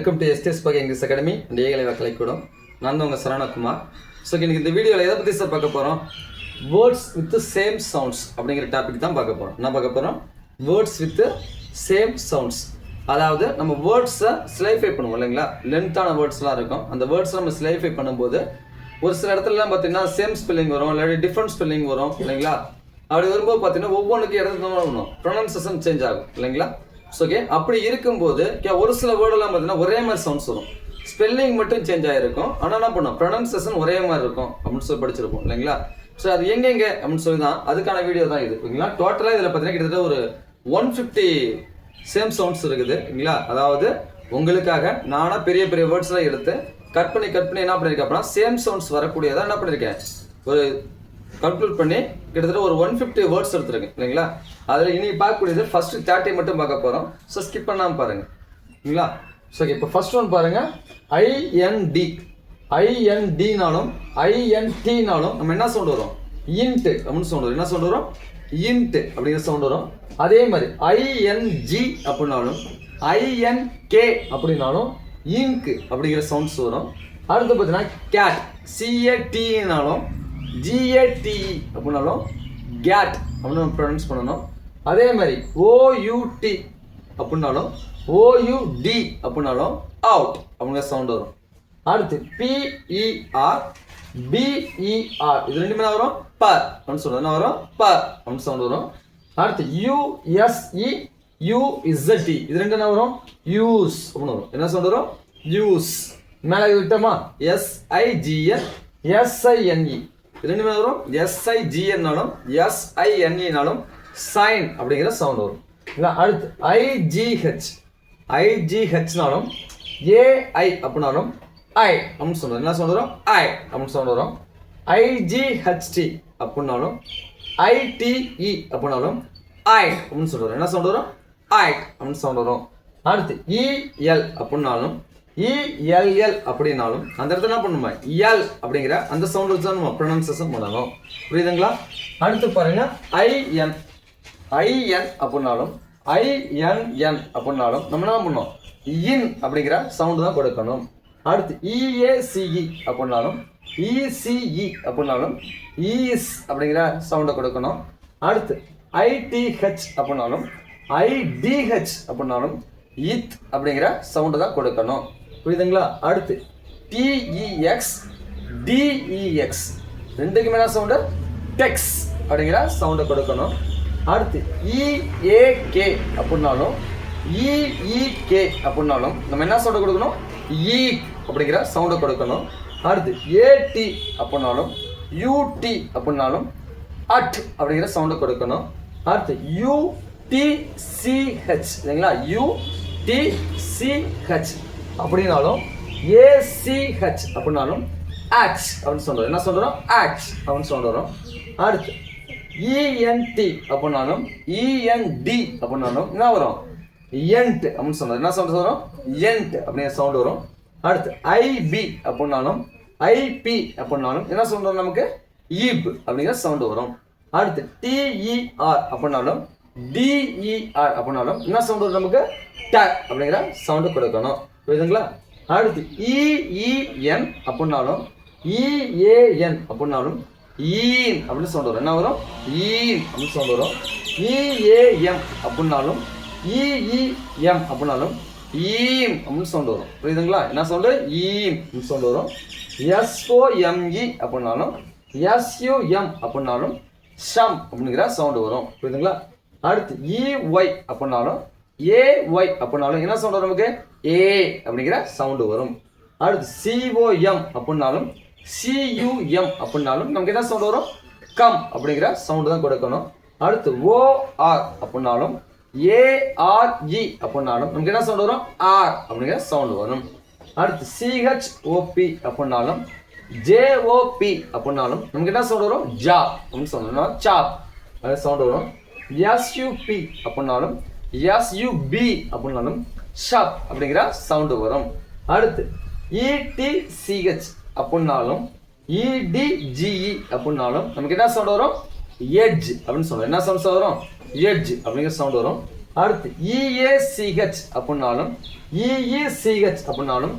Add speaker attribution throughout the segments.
Speaker 1: Welcome to SDS பகை English academy and Eklavya கலைக்கூடம். நான் தான் உங்கள் சரவணகுமார். ஸோ இன்னைக்கு இந்த வீடியோவில் எதை பற்றி சார் பார்க்க போகிறோம்? வேர்ட்ஸ் வித் சேம் சவுண்ட்ஸ் அப்படிங்கிற டாபிக் தான் பார்க்க போகிறோம். என்ன பார்க்க போகிறோம்? Words with same sounds. அதாவது நம்ம வேர்ட்ஸை ஸ்லைஃபை பண்ணுவோம் இல்லைங்களா? லென்த்தான வேர்ட்ஸ்லாம் இருக்கும். அந்த வேர்ட்ஸை நம்ம ஸ்லைஃபை பண்ணும்போது ஒரு சில இடத்துலலாம் பார்த்தீங்கன்னா சேம் ஸ்பெல்லிங் வரும், இல்லாட்டி டிஃப்ரெண்ட் ஸ்பெல்லிங் வரும் இல்லைங்களா? அப்படி வரும்போது பார்த்தீங்கன்னா ஒவ்வொன்றுக்கு இடத்துல வரும், ப்ரொனன்சியேஷன் சேஞ்ச் ஆகும் இல்லைங்களா? ஓகே, அப்படி இருக்கும்போது ஒரு சில வேர்டெல்லாம் பார்த்தீங்கன்னா ஒரே மாதிரி சவுண்ட்ஸ் வரும், ஸ்பெல்லிங் மட்டும் சேஞ்ச் ஆகிருக்கும். ஆனால் என்ன பண்ணும், ப்ரொனன்சியேஷன் ஒரே மாதிரி இருக்கும் அப்படின்னு சொல்லி படிச்சிருப்போம் இல்லைங்களா? ஸோ அது எங்கெங்க அப்படின்னு சொல்லி தான் அதுக்கான வீடியோ தான் இது ஓகேங்களா. டோட்டலாக இதில் பார்த்தீங்கன்னா கிட்டத்தட்ட ஒரு 150 சேம் சவுண்ட்ஸ் இருக்குது இல்லைங்களா? அதாவது உங்களுக்காக நானாக பெரிய பெரிய வேர்ட்ஸ்லாம் எடுத்து கட் பண்ணி என்ன பண்ணியிருக்கேன் அப்படின்னா சேம் சவுண்ட்ஸ் வரக்கூடியதான் என்ன பண்ணியிருக்கேன், ஒரு கல்குலேட் பண்ணி கிட்டத்தட்ட ஒரு 150 வேர்ட்ஸ் எடுத்துருக்கேன் இல்லைங்களா? அதில் இனி பார்க்கக்கூடியது ஃபர்ஸ்ட் 30 மட்டும் பார்க்க போகிறோம். ஸோ ஸ்கிப் பண்ணாமல் பாருங்க இல்லைங்களா? ஸோ இப்போ ஃபர்ஸ்ட் ஒன் பாருங்க, ஐஎன்டினாலும் ஐஎன்டினாலும் நம்ம என்ன சவுண்ட் வரும், இன்ட் அப்படின்னு சவுண்ட் வரும். என்ன சவுண்ட் வரும்? இன்ட் அப்படிங்கிற சவுண்ட் வரும். அதே மாதிரி ஐஎன்ஜி அப்படின்னாலும் ஐஎன்கே அப்படின்னாலும் இங்க் அப்படிங்கிற சவுண்ட்ஸ் வரும். அடுத்து பார்த்தீங்கன்னா கேட் சிஏடினாலும் ஜிஏடிஇ அப்படின்னாலும் கேட் அப்படின்னு ப்ரொனவுன்ஸ் பண்ணணும். அதே மாதிரி ஓயூடி அப்படின்னாலும் ஓயூடி அப்படின்னாலும் அவுட் அப்படிங்கிற சவுண்ட் வரும். அடுத்து பிஇஆர் பிஇஆர் இது ரெண்டுமே வரும், பர் அப்படின்னு சொல்றது என்ன வரும், பர் அப்படின்னு சவுண்ட் வரும். அடுத்து யூஎஸ்இ யூஇசட்இ இது ரெண்டு என்ன வரும், யூஸ் அப்படின்னு வரும். என்ன சவுண்ட் வரும், யூஸ். மேலே விட்டோமா, எஸ்ஐஜிஎன் எஸ்ஐஎன்இ இது ரெண்டுமே வரும். எஸ்ஐஜிஎன்னாலும் எஸ்ஐஎன்இனாலும் சைன் அப்படிங்கிற சவுண்ட் வரும். இல்லை அடுத்து ஐஜிஹெச்னாலும் ஏஐ அப்படின்னாலும் ஐ அப்படின்னு சொல்லுவோம். என்ன சவுண்ட் வரும், ஐ அப்படின்னு சவுண்ட் வரும். ஐஜிஹெச்டி அப்படின்னாலும் ஐடிஇ அப்படின்னாலும் ஐ அப்படின்னு சொல்லுவோம். என்ன சவுண்ட் வரும், ஐ அப்படின்னு சவுண்ட் வரும். அடுத்து இஎல் அப்படின்னாலும் இஎல்எல் அப்படின்னாலும் அந்த இடத்துல என்ன பண்ணுமா, எல் அப்படிங்கிற அந்த சவுண்ட் வச்சு தான் நம்ம ப்ரொனன்சியேஷன் பண்ணணும். புரியுதுங்களா? அடுத்து பாருங்க, ஐஎன் அப்படின்னாலும் ஐஎன்என் அப்படின்னாலும் நம்ம என்ன பண்ணணும், இன் அப்படிங்கிற சவுண்டு தான் கொடுக்கணும். அடுத்து இஏசிஇ அப்படின்னாலும் இசிஇ அப்படின்னாலும் இஸ் அப்படிங்கிற சவுண்டை கொடுக்கணும். அடுத்து ஐடிஹெச் அப்படின்னாலும் ஐடிஹெச் அப்படின்னாலும் இத் அப்படிங்கிற சவுண்டை தான் கொடுக்கணும். புரியுதுங்களா? அடுத்து டிஇஎக்ஸ் டிஇஎக்ஸ் ரெண்டுக்குமே என்ன சவுண்டு, டெக்ஸ் அப்படிங்கிற சவுண்டை கொடுக்கணும். அடுத்து இஏகே அப்படின்னாலும் இஇகே அப்படின்னாலும் நம்ம என்ன சவுண்டை கொடுக்கணும், ஈ அப்படிங்கிற சவுண்டை கொடுக்கணும். அடுத்து ஏடி அப்படின்னாலும் யூடி அப்படின்னாலும் அட் அப்படிங்கிற சவுண்டை கொடுக்கணும். அடுத்து யூடிசிஹெச் இல்லைங்களா, யூடிசிஹெச் அப்படின்னாலும் ஏசிஹெச் அப்படின்னாலும் ஆச் அப்படின்னு சொல்றோம். என்ன சொல்றோம், ஆச் அப்படின்னு சொல்றோம். அடுத்து இஎன்டி அப்படின்னாலும் இஎன்டி அப்படின்னாலும் என்ன வரும், என்ட் அப்படின்னு சொல்றோம். என்ன சவுண்ட் வரும், என்ட் அப்படிங்கிற சவுண்ட் வரும். அடுத்து ஐபி அப்படின்னாலும் ஐபி அப்படின்னாலும் என்ன சவுண்ட் வரும், நமக்கு ஈப் அப்படிங்கிற சவுண்ட் வரும். அடுத்து டிஇஆர் அப்படின்னாலும் டிஇஆர் அப்படின்னாலும் என்ன சவுண்ட் வரும், நமக்கு ட அப்படிங்கிற சவுண்டு கொடுக்கணும். புரியுதுங்களா? அடுத்து இஇஎன் அப்படின்னாலும் இஏஎன் அப்படின்னாலும் ஈன் அப்படின்னு சவுண்ட் வரும். என்ன வரும், ஈன் அப்படின்னு சவுண்ட் வரும். இஏஎம் அப்படின்னாலும் இஇஎம் அப்படின்னாலும் ஈம் அப்படின்னு சவுண்ட் வரும். புரியுதுங்களா? என்ன சவுண்டு, ஈம் அப்படின்னு சவுண்ட் வரும். எஸ்ஓஎம்இ அப்படின்னாலும் எஸ்யூஎம் அப்படின்னாலும் ஷம் அப்படிங்கிற சவுண்டு வரும். புரியுதுங்களா? அடுத்து இஒய் அப்படின்னாலும் ஏஒய் அப்படின்னாலும் என்ன சவுண்ட் வரும், நமக்கு ஏ அப்படிங்கிற சவுண்டு வரும். அடுத்து சிஓஎம் அப்படின்னாலும் சியூஎம் அப்படின்னாலும் நமக்கு என்ன சவுண்ட் வரும், கம் அப்படிங்கிற சவுண்டு தான் கொடுக்கணும். அடுத்து ஓஆர் அப்படின்னாலும் ஏஆர்இ அப்படின்னாலும் நமக்கு என்ன சவுண்ட் வரும், ஆர் அப்படிங்கிற சவுண்டு வரும். அடுத்து சிஹெச்ஓபி அப்படின்னாலும் ஜேஓபி அப்படின்னாலும் நமக்கு என்ன சவுண்ட் வரும், ஜா அப்படின்னு சொன்னோம், சாப் அது சவுண்ட் வரும். எஸ்யூபி அப்படின்னாலும் எஸ்யூபி அப்படின்னாலும் ஷாப் அப்படிங்கிற சவுண்டு வரும். அடுத்து இடிசிஹெச் அப்படின்னாலும் இடிஜிஇ அப்படின்னாலும் நமக்கு என்ன சவுண்ட் வரும், எட்ஜ் அப்படின்னு சொல்லுவோம். என்ன சவுண்ட் வரும், எட்ஜ் அப்படிங்கிற சவுண்ட் வரும். அடுத்து EACH அப்படின்னாலும் EECH அப்படின்னாலும்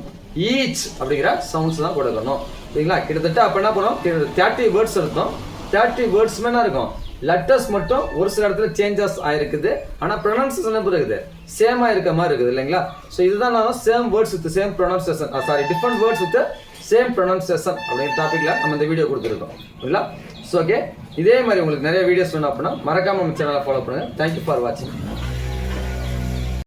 Speaker 1: ஈச் அப்படிங்கிற சவுண்ட்ஸ் தான் கொடுக்கணும். சரிங்களா? கிட்டத்தட்ட அப்போ என்ன பண்ணுவோம், 30 வேர்ட்ஸ் இருக்கும். 30 வேர்ட்ஸுமே என்ன இருக்கும், லெட்டர்ஸ் மட்டும் ஒரு சில இடத்துல சேஞ்சஸ் ஆயிருக்குது, ஆனால் ப்ரொனன்சியேஷன் எப்படி இருக்குது, சேமாக இருக்க மாதிரி இருக்குது இல்லைங்களா? ஸோ இதுதான் நான் same words with same pronunciation, different words with same pronunciation அப்படிங்கிற டாப்பிக்கில் நம்ம இந்த வீடியோ கொடுத்துருக்கோம். சரிங்களா? ஸோ ஓகே, இதே மாதிரி உங்களுக்கு நிறைய வீடியோஸ் வேணும் அப்படின்னா மறக்காமல் நம்ம சேனலை ஃபாலோ பண்ணுங்கள். தேங்க்யூ ஃபார் வாட்சிங்.